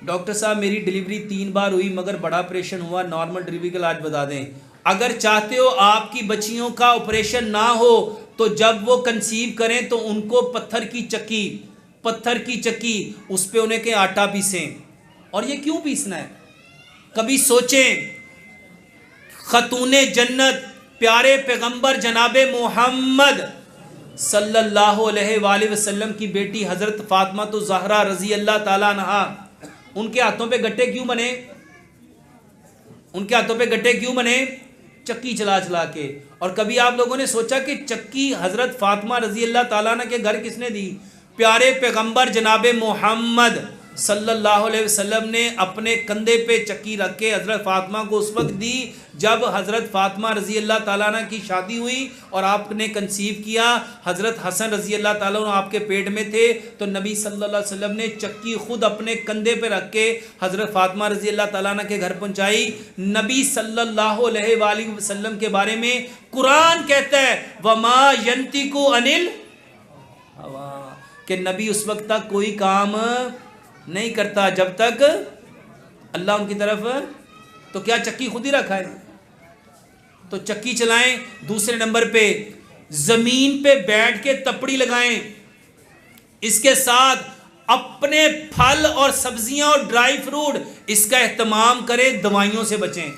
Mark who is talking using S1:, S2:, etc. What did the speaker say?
S1: Doctor साहब मेरी delivery 3 बार हुई मगर बड़ा ऑपरेशन हुआ, नॉर्मल डिलीवरी का इलाज बता दें। अगर चाहते हो आपकी बच्चियों का ऑपरेशन ना हो तो जब वो कंसीव करें तो उनको पत्थर की चक्की उस पे उन्हें के आटा पीसें। और ये क्यों पीसना है? कभी सोचें, खतूने जन्नत प्यारे पैगंबर जनाबे मोहम्मद सल्लल्लाहु अलैहि वसल्लम की बेटी हजरत फातिमा तो ज़हरा रजी अल्लाह ताला अन्हा, उनके हाथों पे गट्टे क्यों बने? उनके हाथों पे गट्टे क्यों बने? चक्की चला चला के। और कभी आप लोगों ने सोचा कि चक्की हजरत फातिमा रजी अल्लाह ताला अन्हा के घर किसने दी? प्यारे पैगंबर जनाबे मोहम्मद सल्लल्लाहु अलैहि वसल्लम ने अपने कंधे पे चक्की रख के हजरत फातिमा को उस वक्त दी जब हजरत फातिमा रजी अल्लाह ताला अन्हा की शादी हुई और आपने कंसीव किया। हजरत हसन रजी अल्लाह ताला अन्हु आपके पेट में थे तो नबी सल्लल्लाहु अलैहि वसल्लम ने चक्की खुद अपने कंधे पे रख के हजरत फातिमा रजी अल्लाह ताला अन्हा के घर पहुंचाई। नबी सल्लल्लाहु अलैहि वसल्लम के बारे में कुरान कहता है वमा यंतिकु अनिल हवा, कि नबी उस वक्त तक कोई काम नहीं करता जब तक अल्लाह उनकी तरफ। तो क्या चक्की खुद ही रखा है? तो चक्की चलाएं। दूसरे नंबर पे जमीन पे बैठ के तपड़ी लगाएं। इसके साथ अपने फल और सब्जियां और ड्राई फ्रूट इसका एहतमाम करें, दवाइयों से बचें।